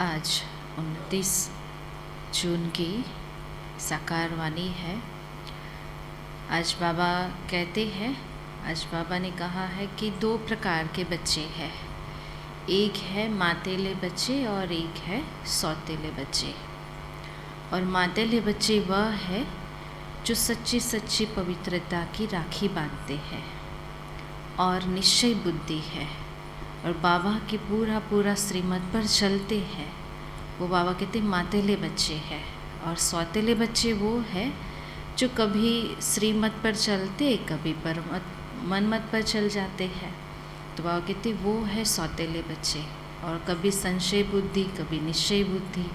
आज 29 जून की साकार वाणी है। आज बाबा कहते हैं, आज बाबा ने कहा है कि दो प्रकार के बच्चे हैं, एक है मातेले बच्चे और एक है सौतेले बच्चे। और मातेले बच्चे वह है जो सच्ची सच्ची पवित्रता की राखी बांधते हैं और निश्चय बुद्धि है और बाबा के पूरा पूरा श्रीमत पर चलते हैं। वो बाबा कहते मातेले बच्चे हैं। और सौतेले बच्चे वो है जो कभी श्रीमत पर चलते, कभी मनमत पर चल जाते हैं। तो बाबा कहते वो है सौतेले बच्चे, और कभी संशय बुद्धि, कभी निश्चय बुद्धि।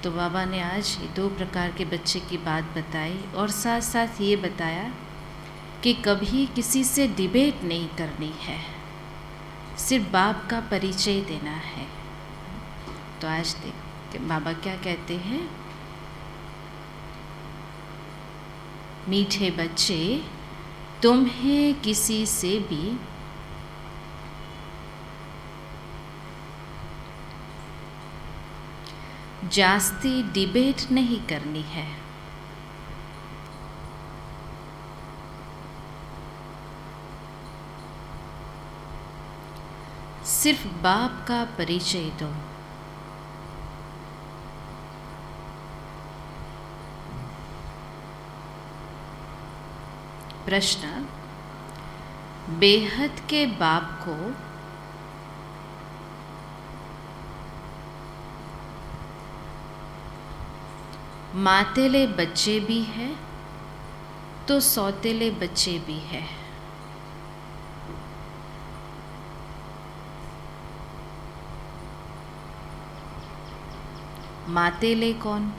तो बाबा ने आज ये दो प्रकार के बच्चे की बात बताई और साथ साथ ये बताया कि कभी किसी से डिबेट नहीं करनी है, सिर्फ बाप का परिचय देना है। तो आज देख बाबा क्या कहते हैं। मीठे बच्चे, तुम्हें किसी से भी जास्ती डिबेट नहीं करनी है। सिर्फ बाप का परिचय दो। प्रश्न, बेहद के बाप को मातेले बच्चे भी हैं तो सौतेले बच्चे भी हैं। मातेले कौन?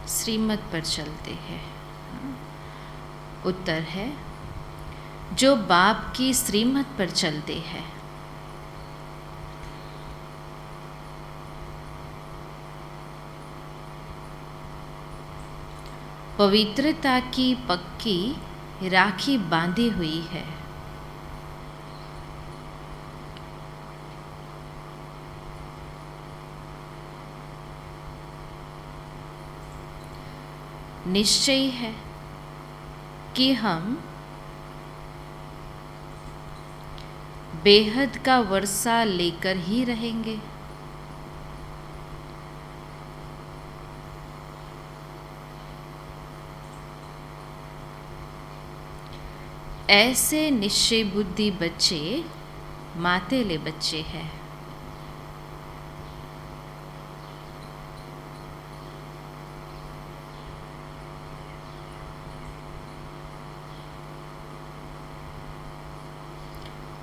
श्रीमत पर चलते हैं। उत्तर है जो बाप की श्रीमत पर चलते हैं। पवित्रता की पक्की राखी बांधी हुई है। निश्चय है कि हम बेहद का वर्षा लेकर ही रहेंगे। ऐसे निश्चय बुद्धि बच्चे मातेले बच्चे हैं।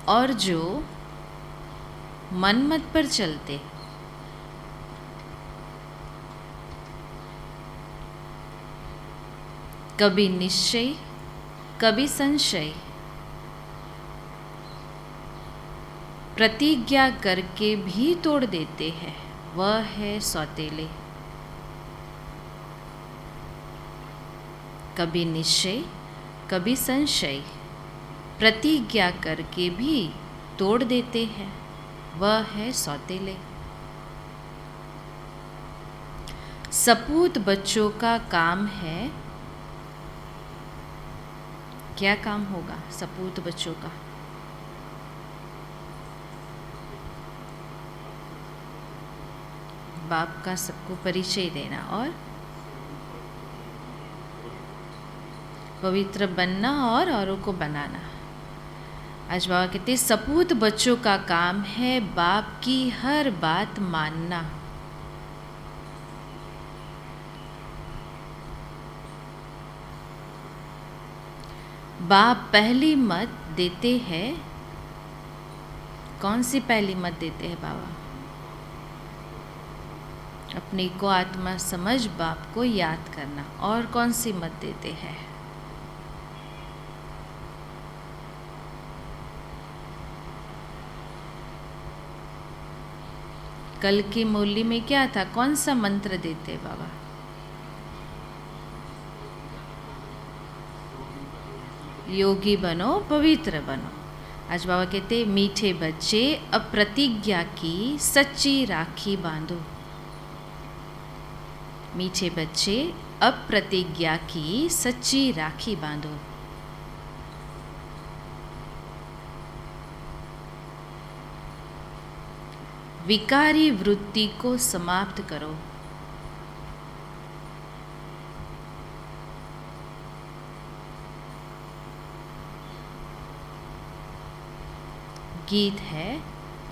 और जो मनमत पर चलते, कभी निश्चय कभी संशय, प्रतिज्ञा करके भी तोड़ देते हैं, वह है सौतेले। कभी निश्चय कभी संशय, प्रतिज्ञा करके भी तोड़ देते हैं, वह है सौतेले। सपूत बच्चों का काम है, क्या काम होगा सपूत बच्चों का? बाप का सबको परिचय देना और पवित्र बनना और औरों को बनाना। आज बाबा कहते सपूत बच्चों का काम है बाप की हर बात मानना। बाप पहली मत देते हैं। कौन सी पहली मत देते हैं बाबा? अपने को आत्मा समझ बाप को याद करना। और कौन सी मत देते हैं? कल की मुरली में क्या था? कौन सा मंत्र देते बाबा? योगी बनो, पवित्र बनो। आज बाबा कहते मीठे बच्चे अब प्रतिज्ञा की सच्ची राखी बांधो। मीठे बच्चे अब प्रतिज्ञा की सच्ची राखी बांधो। विकारी वृत्ति को समाप्त करो। गीत है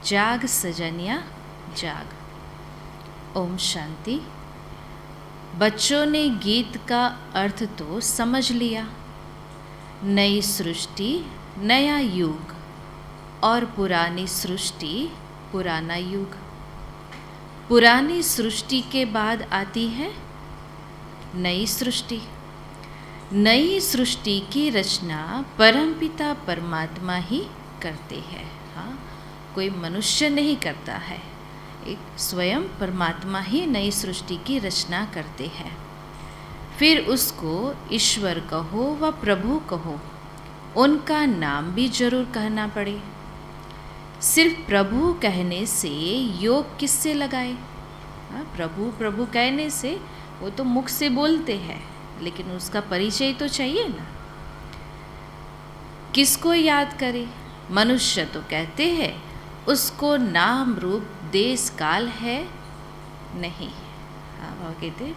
जाग सजनिया जाग। ओम शांति। बच्चों ने गीत का अर्थ तो समझ लिया। नई सृष्टि, नया युग और पुरानी सृष्टि, पुराना युग। पुरानी सृष्टि के बाद आती है नई सृष्टि। नई सृष्टि की रचना परमपिता परमात्मा ही करते हैं। हाँ, कोई मनुष्य नहीं करता है, एक स्वयं परमात्मा ही नई सृष्टि की रचना करते हैं। फिर उसको ईश्वर कहो व प्रभु कहो, उनका नाम भी जरूर कहना पड़े। सिर्फ प्रभु कहने से योग किससे लगाए? हाँ, प्रभु प्रभु कहने से वो तो मुख से बोलते हैं, लेकिन उसका परिचय तो चाहिए ना। किसको याद करे? मनुष्य तो कहते हैं उसको नाम रूप देश काल है नहीं। हाँ, वो कहते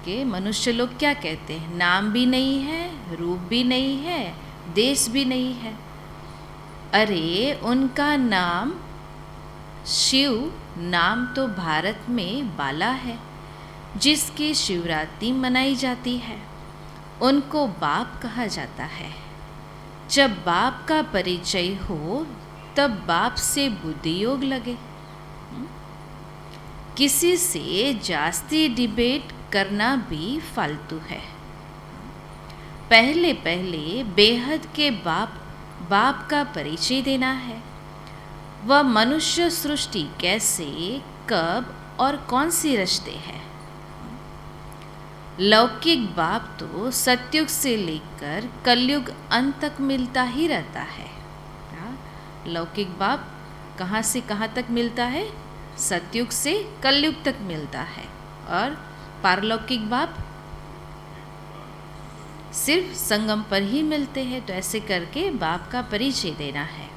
कि मनुष्य लोग क्या कहते हैं, नाम भी नहीं है, रूप भी नहीं है, देश भी नहीं है। अरे उनका नाम शिव नाम तो भारत में बाला है, जिसकी शिवरात्रि मनाई जाती है। उनको बाप कहा जाता है। जब बाप का परिचय हो तब बाप से बुद्धि योग लगे। किसी से जास्ती डिबेट करना भी फालतू है। पहले पहले बेहद के बाप का परिचय देना है। वह मनुष्य सृष्टि कैसे, कब और कौन सी रचते हैं। लौकिक बाप तो सतयुग से लेकर कलयुग अंत तक मिलता ही रहता है। लौकिक बाप कहाँ से कहाँ तक मिलता है? सतयुग से कलयुग तक मिलता है। और पारलौकिक बाप सिर्फ संगम पर ही मिलते हैं। तो ऐसे करके बाप का परिचय देना है।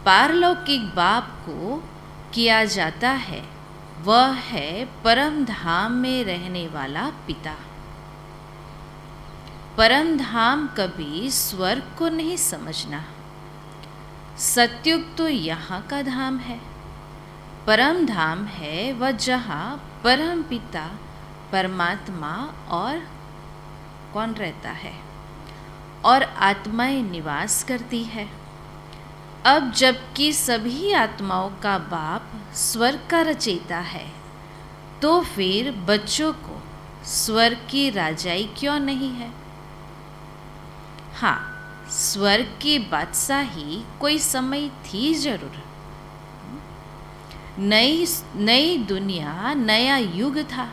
पारलौकिक बाप को किया जाता है, वह है परम धाम में रहने वाला पिता। परम धाम कभी स्वर्ग को नहीं समझना। सतयुग तो यहाँ का धाम है। परम धाम है वह जहाँ परम पिता परमात्मा और कौन रहता है और आत्माएं निवास करती है। अब जबकि सभी आत्माओं का बाप स्वर्ग का रचयिता है, तो फिर बच्चों को स्वर्ग की राजाई क्यों नहीं है? हाँ, स्वर्ग की बादशाही कोई समय थी जरूर। नई दुनिया, नया युग था।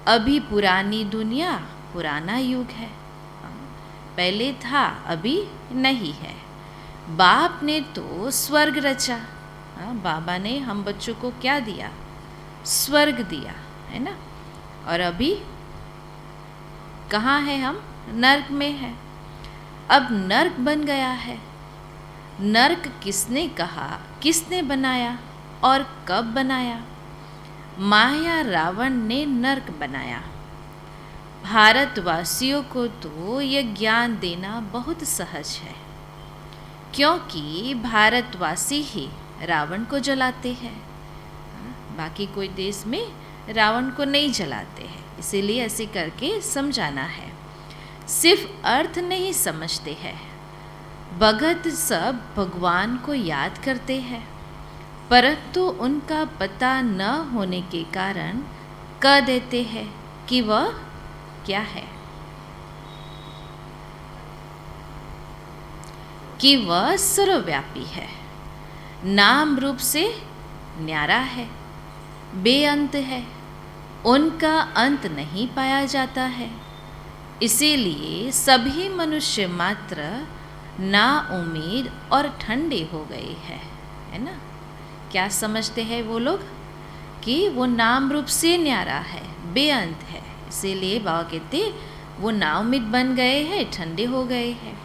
अभी पुरानी दुनिया, पुराना युग है। पहले था, अभी नहीं है। बाप ने तो स्वर्ग रचा। बाबा ने हम बच्चों को क्या दिया? स्वर्ग दिया, है ना। और अभी कहाँ है हम? नर्क में है। अब नर्क बन गया है। नर्क किसने कहा, किसने बनाया और कब बनाया? माया रावण ने नर्क बनाया। भारतवासियों को तो यह ज्ञान देना बहुत सहज है, क्योंकि भारतवासी ही रावण को जलाते हैं। बाकी कोई देश में रावण को नहीं जलाते हैं। इसीलिए ऐसे करके समझाना है। सिर्फ अर्थ नहीं समझते हैं। भगत सब भगवान को याद करते हैं, परंतु उनका पता न होने के कारण कह देते हैं कि वह क्या है, कि वह सर्वव्यापी है, नाम रूप से न्यारा है, बेअंत है, उनका अंत नहीं पाया जाता है। इसीलिए सभी मनुष्य मात्र ना उम्मीद और ठंडे हो गए हैं, है ना। क्या समझते हैं वो लोग कि वो नाम रूप से न्यारा है, बेअंत है, इसीलिए बाबा कहते वो ना उम्मीद बन गए हैं, ठंडे हो गए हैं।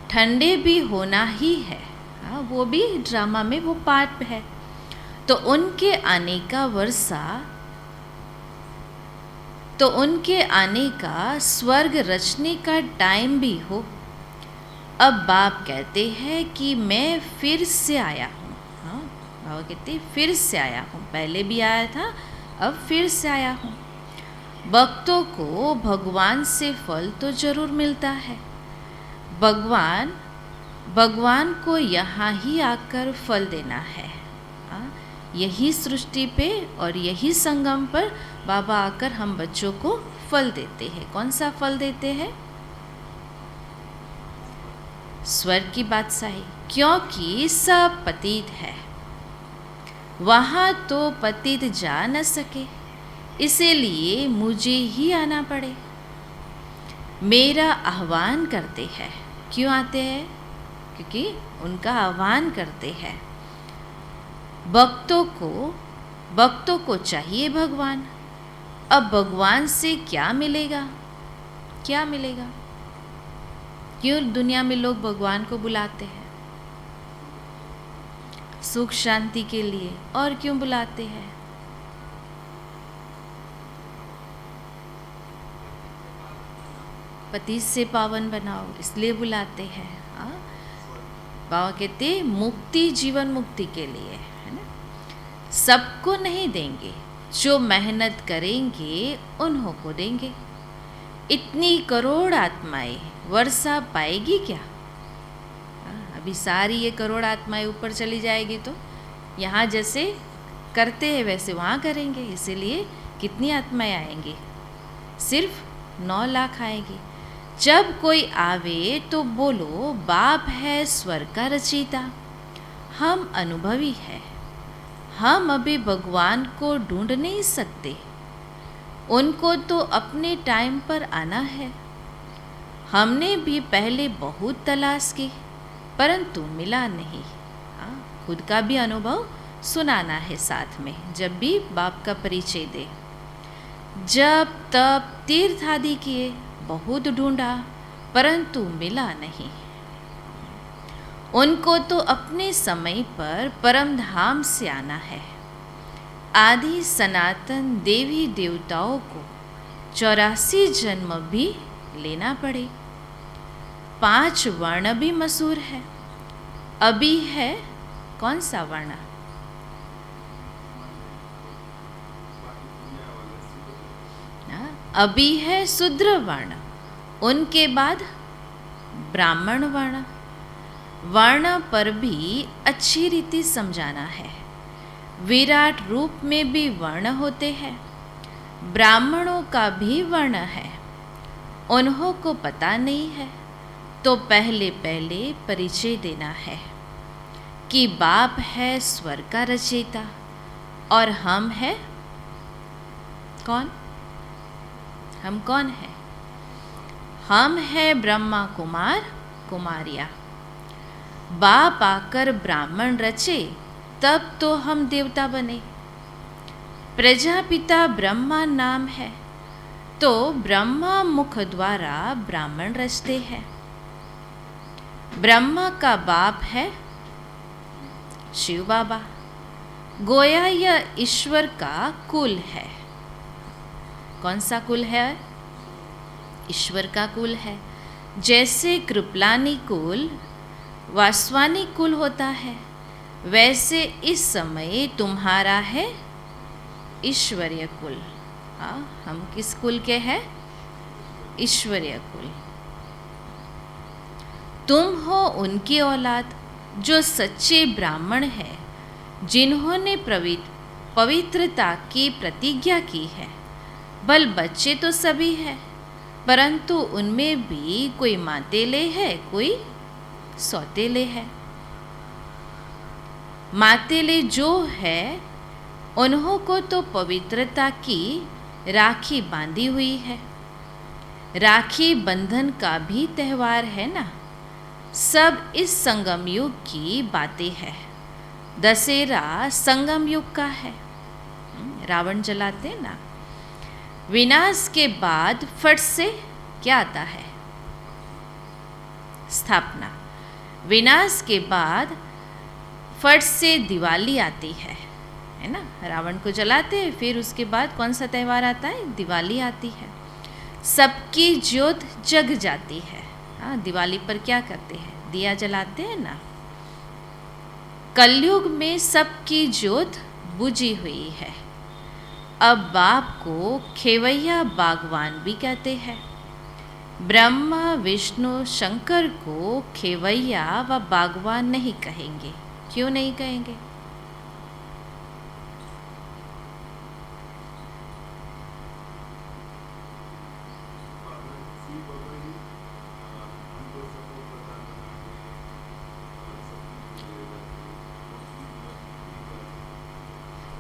ठंडे भी होना ही है, हाँ, वो भी ड्रामा में वो पार्ट है। तो उनके आने का वर्षा, तो उनके आने का स्वर्ग रचने का टाइम भी हो। अब बाप कहते हैं कि मैं फिर से आया हूँ। हाँ, बाबा कहते फिर से आया हूँ, पहले भी आया था, अब फिर से आया हूँ। भक्तों को भगवान से फल तो जरूर मिलता है। भगवान को यहाँ ही आकर फल देना है। यही सृष्टि पे और यही संगम पर बाबा आकर हम बच्चों को फल देते हैं। कौन सा फल देते हैं? स्वर्ग की बादशाही, क्योंकि सब पतित है, वहाँ तो पतित जा न सके, इसीलिए मुझे ही आना पड़े। मेरा आह्वान करते हैं। क्यों आते हैं? क्योंकि उनका आह्वान करते हैं। भक्तों को चाहिए भगवान। अब भगवान से क्या मिलेगा? क्या मिलेगा? क्यों दुनिया में लोग भगवान को बुलाते हैं? सुख शांति के लिए। और क्यों बुलाते हैं? पति से पावन बनाओ, इसलिए बुलाते हैं। बाबा कहते मुक्ति, जीवन मुक्ति के लिए, है ना। सबको नहीं देंगे, जो मेहनत करेंगे उन्हों को देंगे। इतनी करोड़ आत्माएं वर्षा पाएगी क्या? अभी सारी ये करोड़ आत्माएं ऊपर चली जाएगी तो यहाँ जैसे करते हैं वैसे वहाँ करेंगे, इसीलिए कितनी आत्माएं आएंगी? सिर्फ 9 लाख आएगी। जब कोई आवे तो बोलो बाप है स्वर्ग का रचयिता। हम अनुभवी हैं, हम अभी भगवान को ढूंढ नहीं सकते, उनको तो अपने टाइम पर आना है। हमने भी पहले बहुत तलाश की परंतु मिला नहीं। खुद का भी अनुभव सुनाना है साथ में, जब भी बाप का परिचय दे। जब तब तीर्थ आदि किए, बहुत ढूंढा परंतु मिला नहीं। उनको तो अपने समय पर परम धाम से आना है। आदि सनातन देवी देवताओं को 84 जन्म भी लेना पड़े। 5 वर्ण भी मशहूर है। अभी है कौन सा वर्ण? अभी है शूद्र वर्ण, उनके बाद ब्राह्मण वर्ण। वर्ण पर भी अच्छी रीति समझाना है। विराट रूप में भी वर्ण होते हैं, ब्राह्मणों का भी वर्ण है, उन्हों को पता नहीं है तो पहले परिचय देना है कि बाप है स्वर्ग का रचयिता और हम है कौन? हम कौन है? हम है ब्रह्मा कुमार कुमारिया। बाप आकर ब्राह्मण रचे तब तो हम देवता बने। प्रजापिता ब्रह्मा नाम है तो ब्रह्मा मुख द्वारा ब्राह्मण रचते हैं। ब्रह्मा का बाप है शिव बाबा, गोया यह ईश्वर का कुल है। कौन सा कुल है? ईश्वर का कुल है। जैसे कृपलानी कुल वासवानी कुल होता है, वैसे इस समय तुम्हारा है ईश्वरीय कुल। हम किस कुल के हैं? ईश्वरीय कुल। तुम हो उनकी औलाद जो सच्चे ब्राह्मण है, जिन्होंने पवित्रता की प्रतिज्ञा की है। बल बच्चे तो सभी है, परंतु उनमें भी कोई मातेले है, कोई सौतेले है। मातेले जो है उन्हों को तो पवित्रता की राखी बांधी हुई है। राखी बंधन का भी त्यौहार है ना। सब इस संगम युग की बातें हैं। दशहरा संगम युग का है। रावण जलाते हैं ना। विनाश के बाद फट से क्या आता है? स्थापना। विनाश के बाद फट से दिवाली आती है ना। रावण को जलाते हैं, फिर उसके बाद कौन सा त्यौहार आता है? दिवाली आती है। सबकी ज्योत जग जाती है। हाँ, दिवाली पर क्या करते हैं? दिया जलाते हैं ना। कलयुग में सबकी ज्योत बुझी हुई है। अब बाप को खेवैया बागवान भी कहते हैं। ब्रह्मा विष्णु शंकर को खेवैया व बागवान नहीं कहेंगे। क्यों नहीं कहेंगे?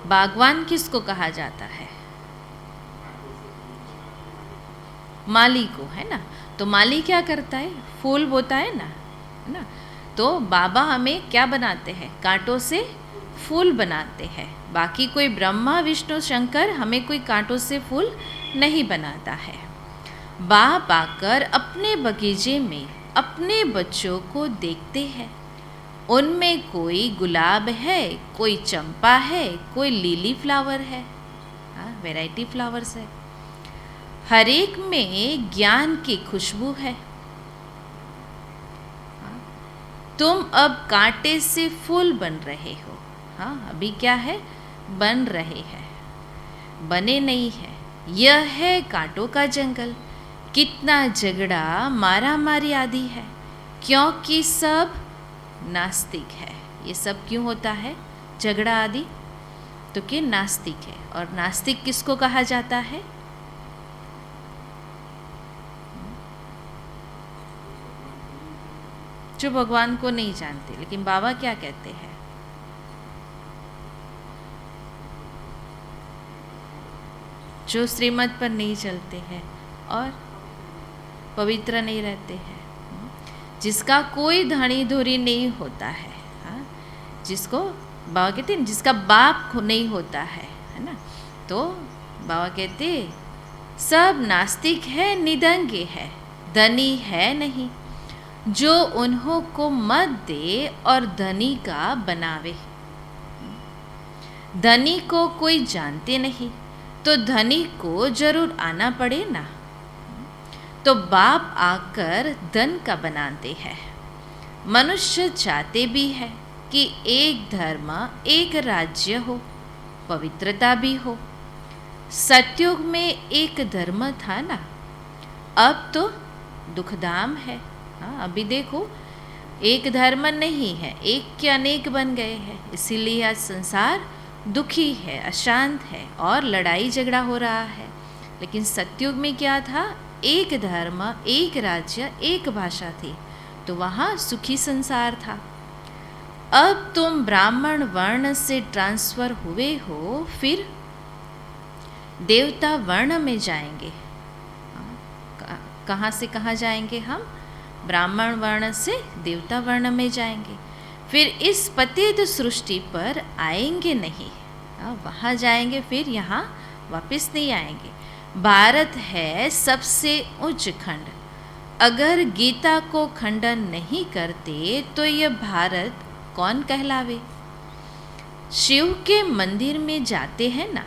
बागवान किसको कहा जाता है? माली को, है ना। तो माली क्या करता है? फूल बोता है ना। तो बाबा हमें क्या बनाते हैं? कांटों से फूल बनाते हैं। बाकी कोई ब्रह्मा विष्णु शंकर हमें कोई कांटों से फूल नहीं बनाता है। बाप आकर अपने बगीचे में अपने बच्चों को देखते हैं। उनमें कोई गुलाब है, कोई चंपा है, कोई लिली फ्लावर है। वैरायटी फ्लावर्स है। हर एक में ज्ञान की खुशबू है। तुम अब कांटे से फूल बन रहे हो। हाँ, अभी क्या है? बन रहे हैं, बने नहीं है। यह है कांटों का जंगल। कितना झगड़ा मारा मारी आदि है, क्योंकि सब नास्तिक है। ये सब क्यों होता है झगड़ा आदि? तो कि नास्तिक है। और नास्तिक किसको कहा जाता है? जो भगवान को नहीं जानते। लेकिन बाबा क्या कहते हैं? जो श्रीमत पर नहीं चलते हैं और पवित्र नहीं रहते हैं। जिसका कोई धनी धुरी नहीं होता है। हाँ, जिसको बाबा कहते हैं जिसका बाप नहीं होता है ना। तो बाबा कहते सब नास्तिक है, निदंगे है, धनी है नहीं। जो उन्हों को मत दे और धनी का बनावे। धनी को कोई जानते नहीं, तो धनी को जरूर आना पड़े ना। तो बाप आकर धन का बनाते हैं। मनुष्य चाहते भी है कि एक धर्म एक राज्य हो, पवित्रता भी हो। सतयुग में एक धर्म था ना, अब तो दुखधाम है। हाँ, अभी देखो एक धर्म नहीं है, एक के अनेक बन गए हैं। इसीलिए आज संसार दुखी है, अशांत है और लड़ाई झगड़ा हो रहा है। लेकिन सतयुग में क्या था? एक धर्म एक राज्य एक भाषा थी, तो वहाँ सुखी संसार था। अब तुम ब्राह्मण वर्ण से ट्रांसफर हुए हो, फिर देवता वर्ण में जाएंगे। कहाँ से कहाँ जाएंगे हम? ब्राह्मण वर्ण से देवता वर्ण में जाएंगे। फिर इस पतित सृष्टि पर आएंगे नहीं। वहाँ जाएंगे, फिर यहाँ वापस नहीं आएंगे। भारत है सबसे उच्च खंड। अगर गीता को खंडन नहीं करते तो यह भारत कौन कहलावे? शिव के मंदिर में जाते हैं ना,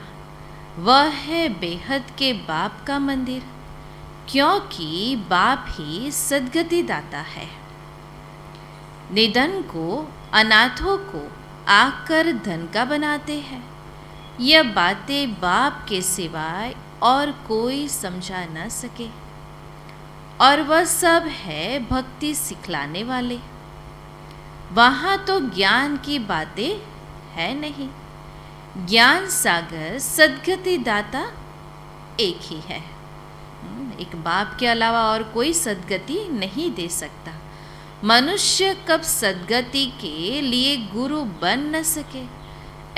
वह है बेहद के बाप का मंदिर, क्योंकि बाप ही सद्गति दाता है। निधन को, अनाथों को आकर धन का बनाते हैं। यह बातें बाप के सिवाय और कोई समझा न सके। और वह सब है भक्ति सिखलाने वाले। वहाँ तो ज्ञान की बातें है नहीं। ज्ञान सागर सद्गति दाता एक ही है। एक बाप के अलावा और कोई सद्गति नहीं दे सकता। मनुष्य कब सद्गति के लिए गुरु बन न सके।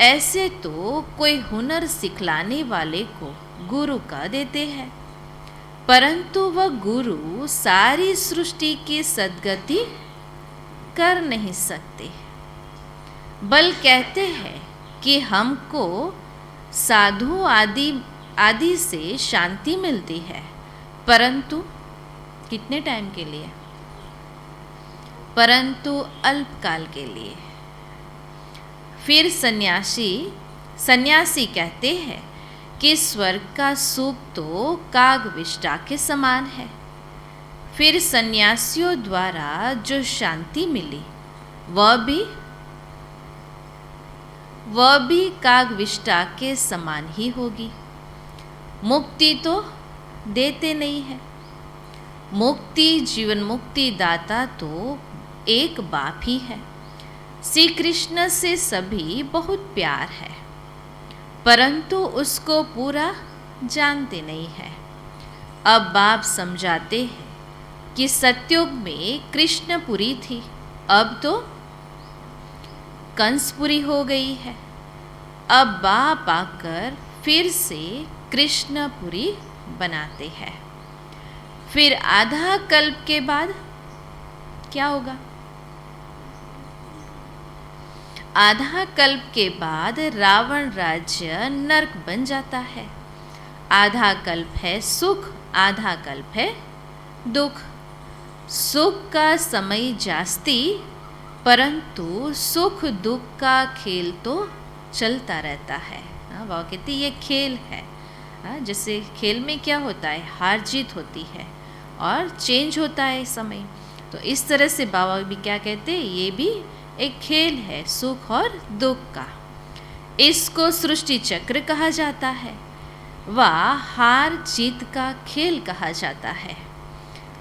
ऐसे तो कोई हुनर सिखलाने वाले को गुरु का देते हैं, परंतु वह गुरु सारी सृष्टि की सद्गति कर नहीं सकते। बल कहते हैं कि हमको साधु आदि से शांति मिलती है, परंतु कितने टाइम के लिए? परंतु अल्पकाल के लिए। फिर सन्यासी कहते हैं कि स्वर्ग का सुख तो कागविष्टा के समान है। फिर सन्यासियों द्वारा जो शांति मिली वह भी कागविष्टा के समान ही होगी। मुक्ति तो देते नहीं है। मुक्ति, जीवन मुक्ति दाता तो एक बाप ही है। श्री कृष्ण से सभी बहुत प्यार है, परंतु उसको पूरा जानते नहीं है। अब बाप समझाते हैं कि सतयुग में कृष्णपुरी थी, अब तो कंसपुरी हो गई है। अब बाप आकर फिर से कृष्णपुरी बनाते हैं। फिर आधा कल्प के बाद क्या होगा? आधा कल्प के बाद रावण राज्य नरक बन जाता है। आधा कल्प है सुख, आधा कल्प है दुख। सुख का समय जास्ती, परंतु सुख दुख का खेल तो चलता रहता है। वह कहती ये खेल है। जैसे खेल में क्या होता है, हार जीत होती है और चेंज होता है समय। तो इस तरह से बाबा भी क्या कहते हैं, ये भी एक खेल है सुख और दुख का। इसको सृष्टि चक्र कहा जाता है, व हार जीत का खेल कहा जाता है।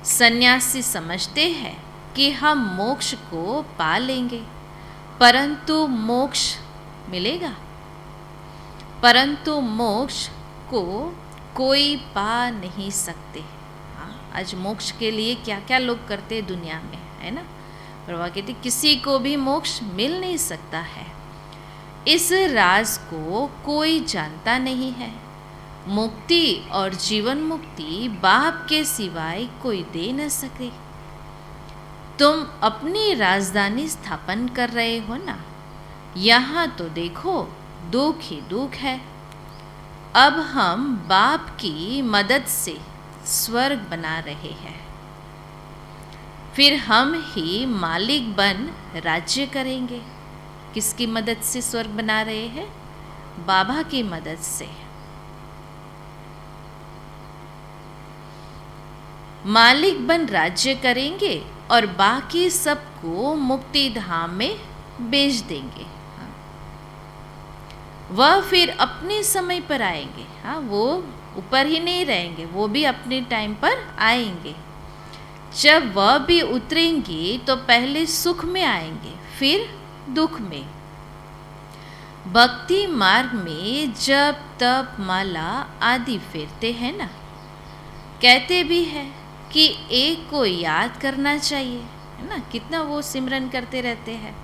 सन्यासी समझते हैं कि हम मोक्ष को पा लेंगे, परंतु मोक्ष मिलेगा? परंतु मोक्ष को कोई पा नहीं सकते। आज मोक्ष के लिए क्या क्या लोग करते हैं दुनिया में, है ना? पर वह कहते किसी को भी मोक्ष मिल नहीं सकता है। इस राज को कोई जानता नहीं है। मुक्ति और जीवन मुक्ति बाप के सिवाय कोई दे न सके। तुम अपनी राजधानी स्थापन कर रहे हो ना, यहाँ तो देखो दुख ही दुख है। अब हम बाप की मदद से स्वर्ग बना रहे हैं, फिर हम ही मालिक बन राज्य करेंगे। किसकी मदद से स्वर्ग बना रहे हैं? बाबा की मदद से। मालिक बन राज्य करेंगे और बाकी सबको मुक्ति धाम में बेच देंगे। वह फिर अपने समय पर आएंगे। वो ऊपर ही नहीं रहेंगे, वो भी अपने टाइम पर आएंगे। जब वह भी उतरेंगे तो पहले सुख में आएंगे, फिर दुख में। भक्ति मार्ग में जब तप माला आदि फेरते हैं ना, कहते भी हैं कि एक को याद करना चाहिए, है ना? कितना वो सिमरन करते रहते हैं।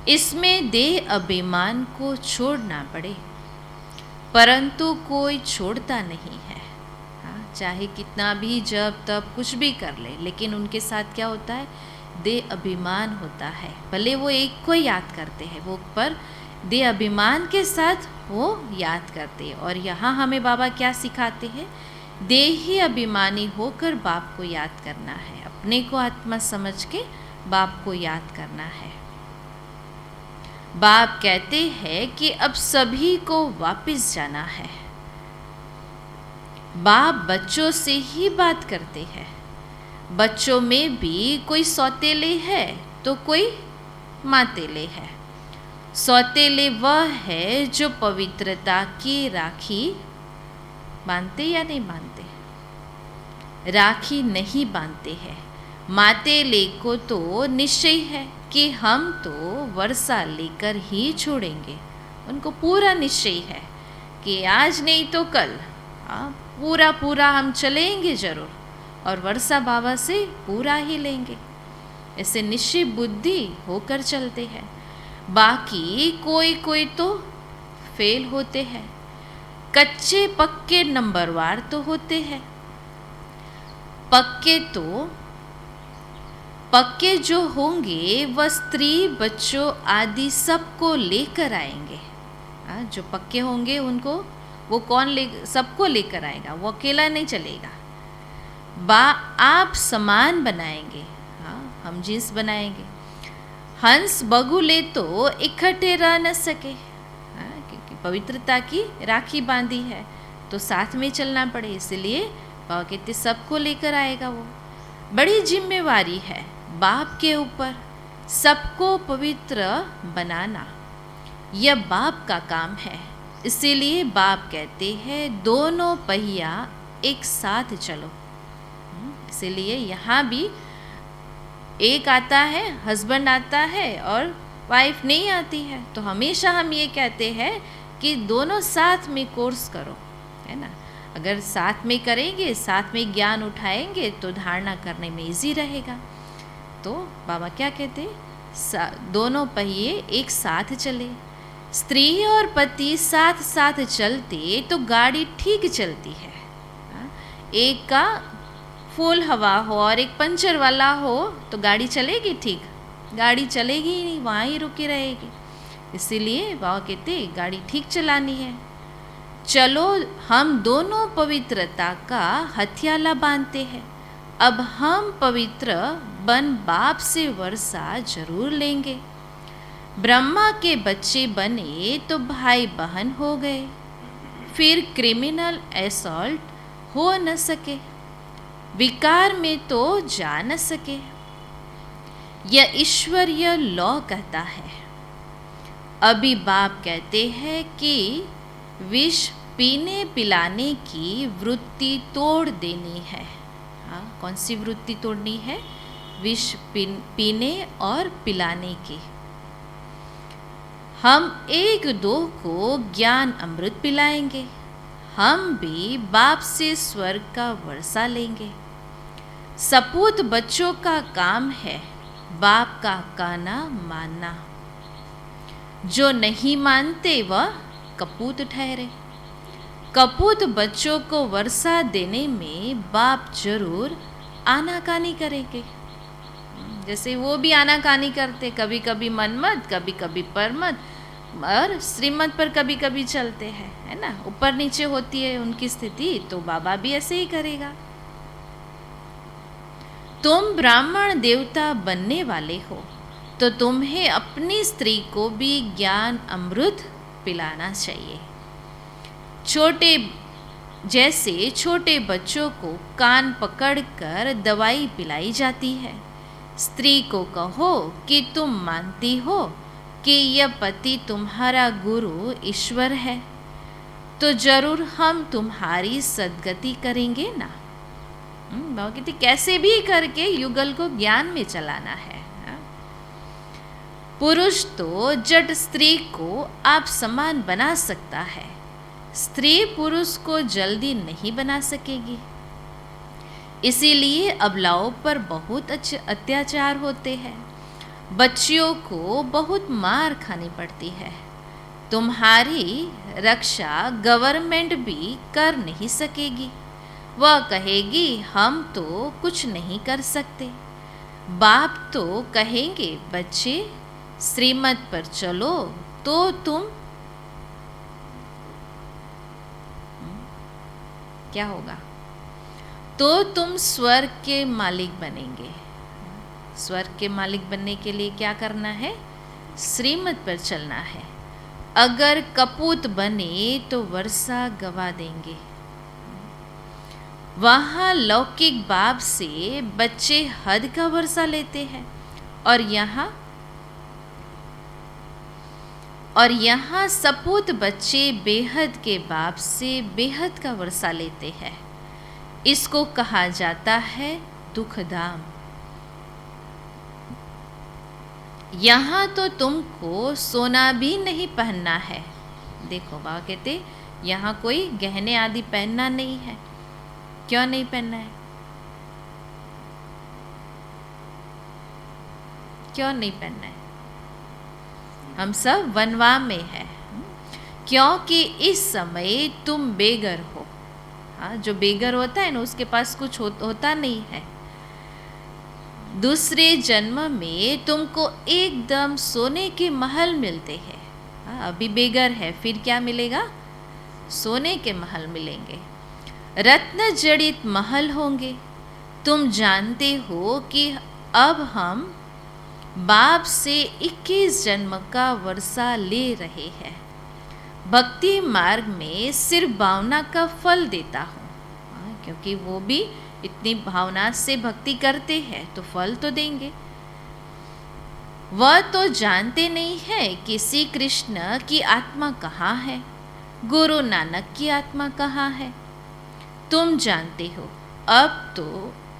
इसमें देह अभिमान को छोड़ना पड़े, परंतु कोई छोड़ता नहीं है। चाहे कितना भी जब तब कुछ भी कर ले, लेकिन उनके साथ क्या होता है? देह अभिमान होता है। भले वो एक को याद करते हैं, वो पर देह अभिमान के साथ वो याद करते हैं। और यहाँ हमें बाबा क्या सिखाते हैं? देही अभिमानी होकर बाप को याद करना है, अपने को आत्मा समझ के बाप को याद करना है। बाप कहते हैं कि अब सभी को वापस जाना है। बाप बच्चों से ही बात करते हैं। बच्चों में भी कोई सौतेले है तो कोई मातेले है। सौतेले वह है जो पवित्रता की राखी बांधते या नहीं बांधते? राखी नहीं बांधते हैं। मातेले को तो निश्चय है कि हम तो वर्षा लेकर ही छोड़ेंगे। उनको पूरा निश्चय है कि आज नहीं तो कल पूरा हम चलेंगे जरूर, और वर्षा बाबा से पूरा ही लेंगे। ऐसे निश्चय बुद्धि होकर चलते हैं। बाकी कोई तो फेल होते हैं। कच्चे पक्के नंबरवार तो होते हैं। पक्के जो होंगे वह स्त्री बच्चों आदि सबको लेकर आएंगे। जो पक्के होंगे उनको वो सबको लेकर आएगा, वो अकेला नहीं चलेगा। आप समान बनाएंगे, हम जिन्स बनाएंगे। हंस बगुले तो इकट्ठे रह न सके, क्योंकि पवित्रता की राखी बांधी है तो साथ में चलना पड़े, इसलिए बाबा कहते सबको लेकर आएगा। वो बड़ी जिम्मेवारी है बाप के ऊपर, सबको पवित्र बनाना यह बाप का काम है। इसीलिए बाप कहते हैं दोनों पहिया एक साथ चलो। इसीलिए यहाँ भी एक आता है, हस्बैंड आता है और वाइफ नहीं आती है, तो हमेशा हम ये कहते हैं कि दोनों साथ में कोर्स करो, है ना। अगर साथ में करेंगे, साथ में ज्ञान उठाएंगे तो धारणा करने में इजी रहेगा। तो बाबा क्या कहते, दोनों पहिए एक साथ चले। स्त्री और पति साथ साथ चलते तो गाड़ी ठीक चलती है। एक का फुल हवा हो और एक पंचर वाला हो तो गाड़ी चलेगी ठीक? गाड़ी चलेगी ही नहीं, वहाँ ही रुकी रहेगी। इसीलिए बाबा कहते गाड़ी ठीक चलानी है। चलो हम दोनों पवित्रता का हथियाला बांधते हैं। अब हम पवित्र बन बाप से वर्षा जरूर लेंगे। ब्रह्मा के बच्चे बने तो भाई बहन हो गए, फिर क्रिमिनल असॉल्ट हो न सके, विकार में तो जा न सके। यह ईश्वरीय लॉ कहता है। अभी बाप कहते हैं कि विष पीने पिलाने की वृत्ति तोड़ देनी है। कौन सी वृत्ति तोड़नी है? विष पीने और पिलाने की। हम एक दो को ज्ञान अमृत पिलाएंगे। हम भी बाप से स्वर्ग का वर्षा लेंगे। सपूत बच्चों का काम है बाप का कहना मानना। जो नहीं मानते वह कपूत ठहरे। कपूत बच्चों को वर्षा देने में बाप जरूर आनाकानी करेंगे। जैसे वो भी आनाकानी करते, कभी कभी मनमत, कभी कभी परमत और श्रीमत पर कभी कभी चलते हैं, है ना। ऊपर नीचे होती है उनकी स्थिति, तो बाबा भी ऐसे ही करेगा। तुम ब्राह्मण देवता बनने वाले हो तो तुम्हें अपनी स्त्री को भी ज्ञान अमृत पिलाना चाहिए। छोटे बच्चों को कान पकड़कर दवाई पिलाई जाती है। स्त्री को कहो कि तुम मानती हो कि यह पति तुम्हारा गुरु ईश्वर है, तो जरूर हम तुम्हारी सद्गति करेंगे ना। बाबा कहते कैसे भी करके युगल को ज्ञान में चलाना है। पुरुष तो जट स्त्री को आप समान बना सकता है, स्त्री पुरुष को जल्दी नहीं बना सकेगी। इसीलिए अबलाओं पर बहुत अच्छे अत्याचार होते हैं, बच्चियों को बहुत मार खानी पड़ती है। तुम्हारी रक्षा गवर्नमेंट भी कर नहीं सकेगी। वह कहेगी हम तो कुछ नहीं कर सकते। बाप तो कहेंगे बच्चे श्रीमत पर चलो तो तुम क्या होगा? तो तुम स्वर्ग के मालिक बनेंगे। स्वर्ग के मालिक बनने के लिए क्या करना है? श्रीमत पर चलना है। अगर कपूत बने तो वर्षा गवा देंगे। वहाँ लौकिक बाप से बच्चे हद का वर्षा लेते हैं और यहाँ सपूत बच्चे बेहद के बाप से बेहद का वर्षा लेते हैं। इसको कहा जाता है दुखधाम। यहाँ तो तुमको सोना भी नहीं पहनना है। देखो बाबा कहते यहाँ कोई गहने आदि पहनना नहीं है। क्यों नहीं पहनना है? क्यों नहीं पहनना है? हम सब वनवा में है, क्योंकि इस समय तुम बेघर हो। हाँ, जो बेगर होता है ना उसके पास कुछ होता नहीं है। दूसरे जन्म में तुमको एकदम सोने के महल मिलते हैं। हाँ, अभी बेगर है, फिर क्या मिलेगा? सोने के महल मिलेंगे, रत्न जड़ित महल होंगे। तुम जानते हो कि अब हम बाप से 21 जन्म का वर्षा ले रहे हैं। भक्ति मार्ग में सिर्फ भावना का फल देता हूँ, क्योंकि वो भी इतनी भावना से भक्ति करते हैं तो फल तो देंगे। वह तो जानते नहीं है कि श्री कृष्ण की आत्मा कहाँ है, गुरु नानक की आत्मा कहाँ है। तुम जानते हो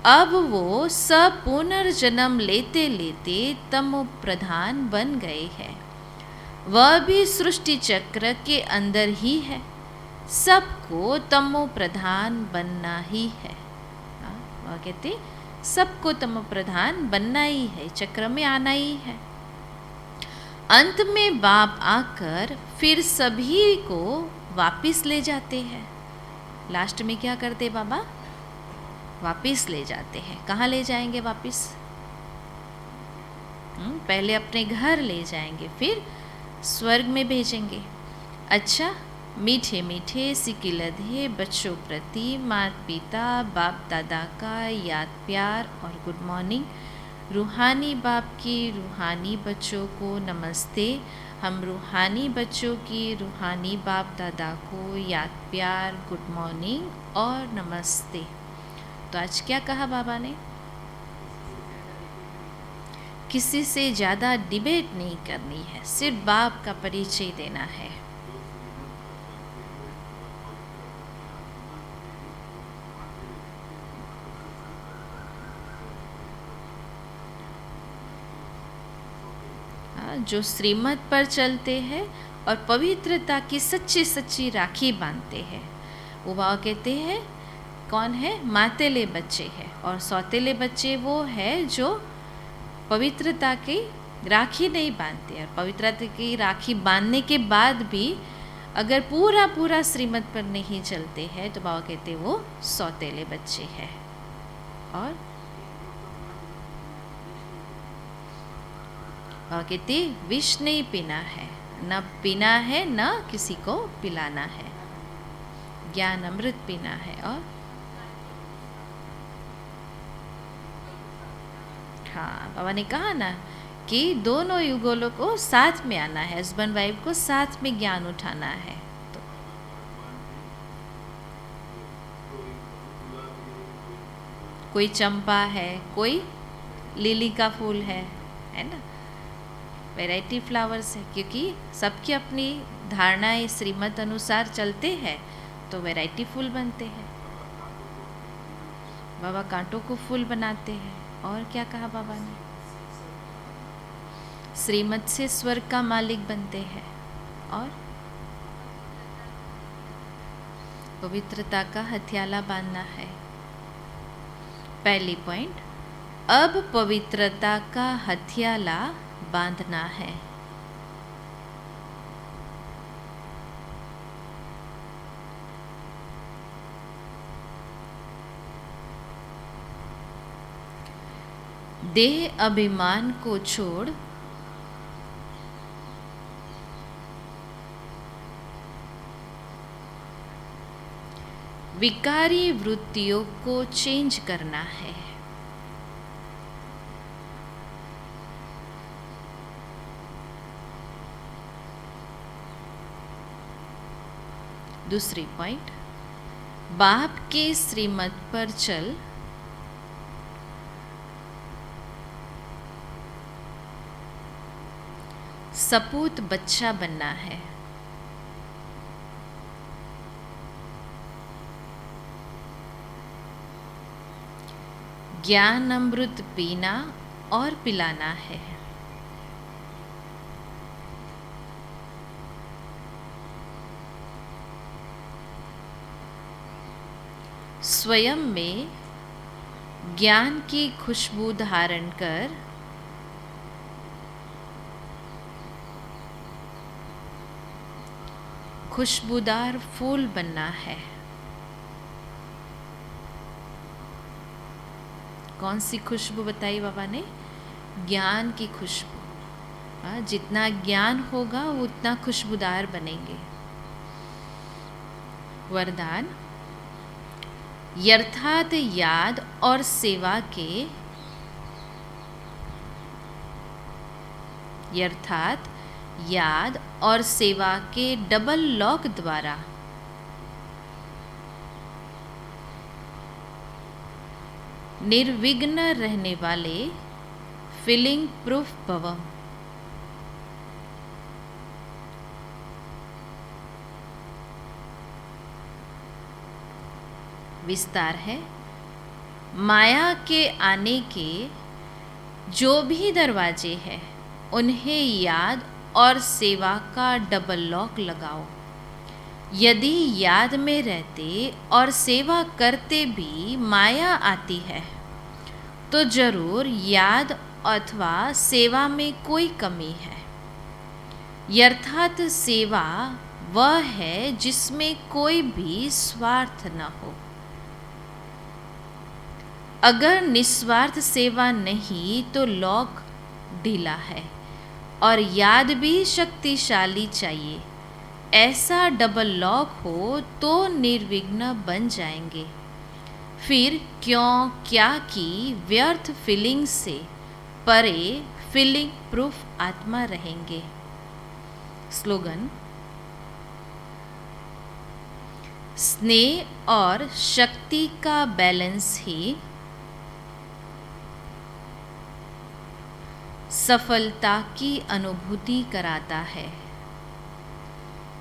अब वो सब पुनर्जन्म लेते लेते तमो प्रधान बन गए हैं। वह भी सृष्टि चक्र के अंदर ही है। सबको तमो प्रधान बनना ही है। वह कहते सबको तमो प्रधान बनना ही है, चक्र में आना ही है। अंत में बाप आकर फिर सभी को वापिस ले जाते हैं। लास्ट में क्या करते बाबा? वापिस ले जाते हैं। कहाँ ले जाएंगे वापिस? पहले अपने घर ले जाएंगे, फिर स्वर्ग में भेजेंगे। अच्छा, मीठे मीठे सिकिलधे बच्चों प्रति माता पिता बाप दादा का याद प्यार और गुड मॉर्निंग। रूहानी बाप की रूहानी बच्चों को नमस्ते। हम रूहानी बच्चों की रूहानी बाप दादा को याद प्यार गुड मॉर्निंग और नमस्ते। तो आज क्या कहा बाबा ने? किसी से ज़्यादा डिबेट नहीं करनी है, सिर्फ बाप का परिचय देना है। जो श्रीमत पर चलते हैं और पवित्रता की सच्ची सच्ची राखी बांधते हैं, वो बाबा कहते हैं कौन है? मातेले बच्चे हैं। और सौतेले बच्चे वो है जो पवित्रता की राखी नहीं बांधते। और पवित्रता की राखी बांधने के बाद भी अगर पूरा पूरा श्रीमत पर नहीं चलते हैं तो बाबा कहते वो सौतेले बच्चे हैं। और बाबा कहते विष नहीं पीना है, न पीना है न किसी को पिलाना है, ज्ञान अमृत पीना है। और हाँ, बाबा ने कहा ना कि दोनों युगलों को साथ में आना है, हस्बैंड वाइफ को साथ में ज्ञान उठाना है। तो कोई चंपा है, कोई लिली का फूल है ना, वैरायटी फ्लावर्स है, क्योंकि सबकी अपनी धारणाएं श्रीमत अनुसार चलते हैं तो वैरायटी फूल बनते हैं। बाबा कांटों को फूल बनाते हैं। और क्या कहा बाबा ने? श्रीमत से स्वर्ग का मालिक बनते हैं। और पवित्रता का हथियाला बांधना है। पहली पॉइंट, अब पवित्रता का हथियाला बांधना है। देह अभिमान को छोड़ विकारी वृत्तियों को चेंज करना है। दूसरी पॉइंट, बाप के श्रीमत पर चल सपूत बच्चा बनना है। ज्ञान अमृत पीना और पिलाना है। स्वयं में ज्ञान की खुशबू धारण कर खुशबूदार फूल बनना है। कौन सी खुशबू बताई बाबा ने? ज्ञान की खुशबू। जितना ज्ञान होगा उतना खुशबूदार बनेंगे। वरदान, यथार्थ याद और सेवा के यथार्थ याद और सेवा के डबल लॉक द्वारा निर्विघ्न रहने वाले फीलिंग प्रूफ भव। विस्तार है, माया के आने के जो भी दरवाजे हैं उन्हें याद और सेवा का डबल लॉक लगाओ। यदि याद में रहते और सेवा करते भी माया आती है तो जरूर याद अथवा सेवा में कोई कमी है। यथार्थ सेवा वह है जिसमें कोई भी स्वार्थ न हो। अगर निस्वार्थ सेवा नहीं तो लॉक ढीला है और याद भी शक्तिशाली चाहिए। ऐसा डबल लॉक हो तो निर्विघ्न बन जाएंगे। फिर क्यों क्या की व्यर्थ फीलिंग से परे फीलिंग प्रूफ आत्मा रहेंगे। स्लोगन, स्नेह और शक्ति का बैलेंस ही सफलता की अनुभूति कराता है।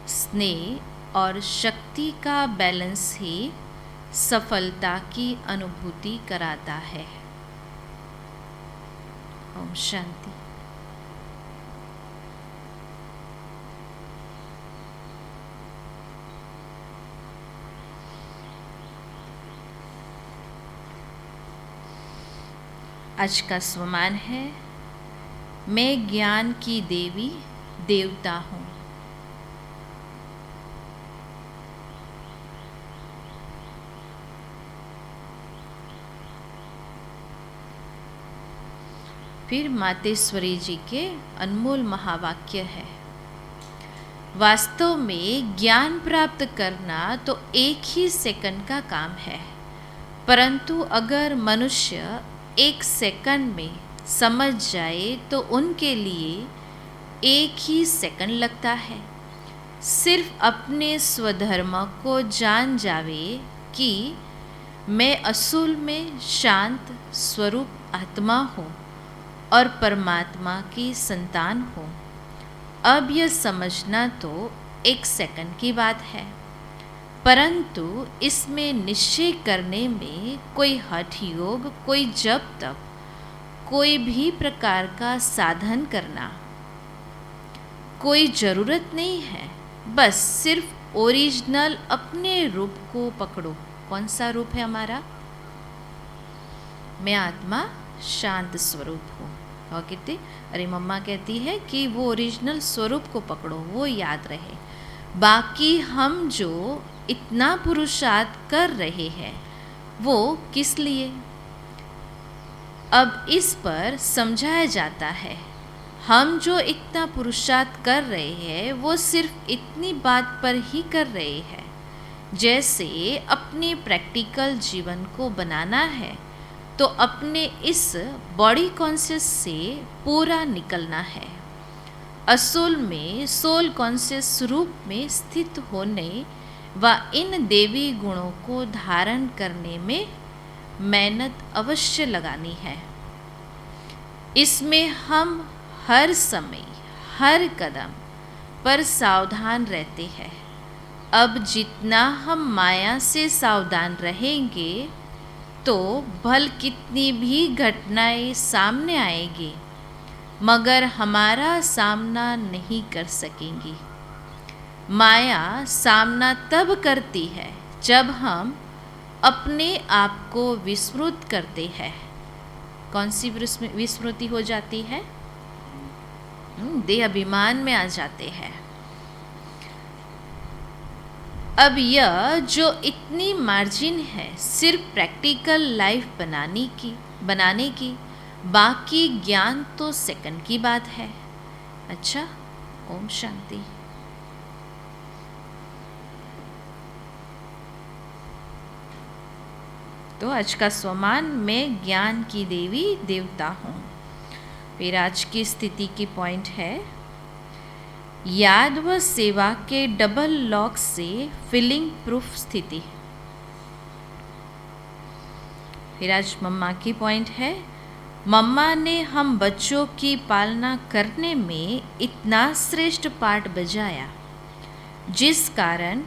स्नेह और शक्ति का बैलेंस ही सफलता की अनुभूति कराता है। ओम शांति। आज का स्वमान है, मैं ज्ञान की देवी देवता हूँ। फिर मातेश्वरी जी के अनमोल महावाक्य है, वास्तव में ज्ञान प्राप्त करना तो एक ही सेकंड का काम है, परंतु अगर मनुष्य एक सेकंड में समझ जाए तो उनके लिए एक ही सेकंड लगता है। सिर्फ अपने स्वधर्म को जान जावे कि मैं असूल में शांत स्वरूप आत्मा हूँ और परमात्मा की संतान हूँ। अब यह समझना तो एक सेकंड की बात है, परंतु इसमें निश्चय करने में कोई हठ योग, कोई जप तप, कोई भी प्रकार का साधन करना कोई ज़रूरत नहीं है। बस सिर्फ ओरिजिनल अपने रूप को पकड़ो। कौन सा रूप है हमारा? मैं आत्मा शांत स्वरूप हूँ। और कहते, अरे मम्मा कहती है कि वो ओरिजिनल स्वरूप को पकड़ो, वो याद रहे। बाकी हम जो इतना पुरुषार्थ कर रहे हैं वो किस लिए? अब इस पर समझाया जाता है, हम जो इतना पुरुषार्थ कर रहे हैं वो सिर्फ इतनी बात पर ही कर रहे हैं जैसे अपने प्रैक्टिकल जीवन को बनाना है तो अपने इस बॉडी कॉन्शियस से पूरा निकलना है। असूल में सोल कॉन्शियस रूप में स्थित होने व इन देवी गुणों को धारण करने में मेहनत अवश्य लगानी है। इसमें हम हर समय हर कदम पर सावधान रहते हैं। अब जितना हम माया से सावधान रहेंगे तो भल कितनी भी घटनाएं सामने आएगी मगर हमारा सामना नहीं कर सकेंगी। माया सामना तब करती है जब हम अपने आप को विस्मृत करते हैं। कौन सी विस्मृति हो जाती है? देह अभिमान में आ जाते हैं। अब यह जो इतनी मार्जिन है सिर्फ प्रैक्टिकल लाइफ बनाने की, बनाने की, बाकी ज्ञान तो सेकंड की बात है। अच्छा, ओम शांति। तो आज का स्वमान, मैं ज्ञान की देवी देवता हूँ। फिर आज की स्थिति की पॉइंट है, याद व सेवा के डबल लॉक से फीलिंग प्रूफ स्थिति। फिर आज मम्मा की पॉइंट है, मम्मा ने हम बच्चों की पालना करने में इतना श्रेष्ठ पार्ट बजाया, जिस कारण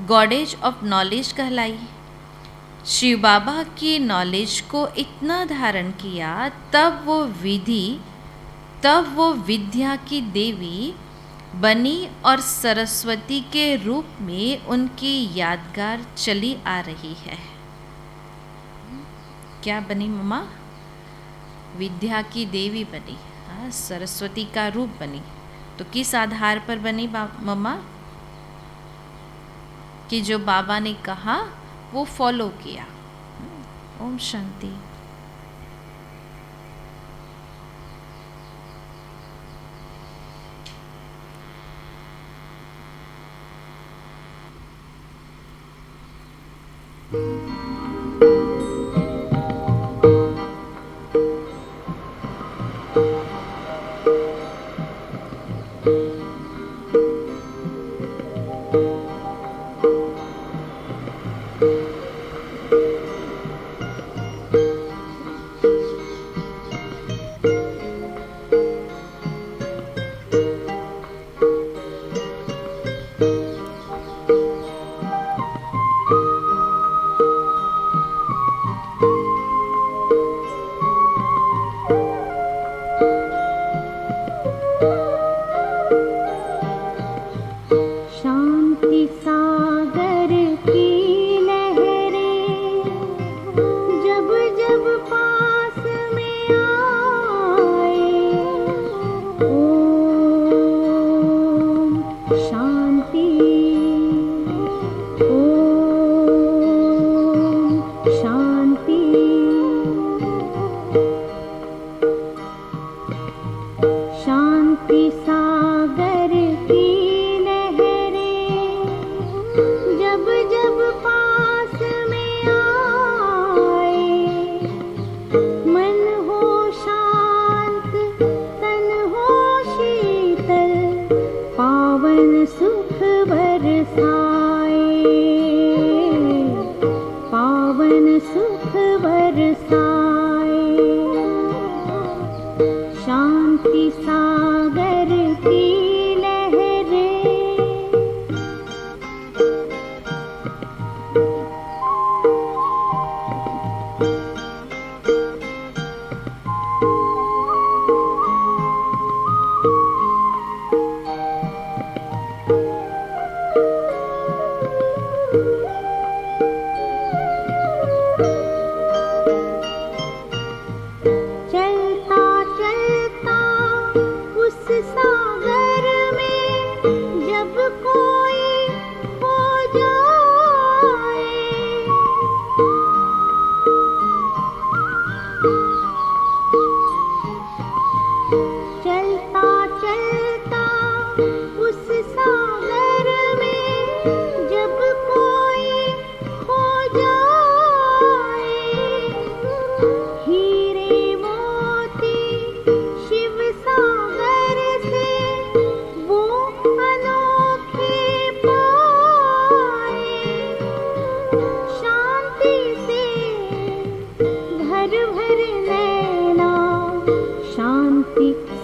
गॉडेज ऑफ नॉलेज कहलाई। शिव बाबा की नॉलेज को इतना धारण किया, तब वो विद्या की देवी बनी और सरस्वती के रूप में उनकी यादगार चली आ रही है। क्या बनी मम्मा? विद्या की देवी बनी, हाँ, सरस्वती का रूप बनी। तो किस आधार पर बनी मम्मा? कि जो बाबा ने कहा वो फॉलो किया। ओम शांति।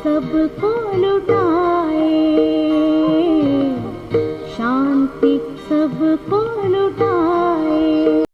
सबको लुटाए, शांति सबको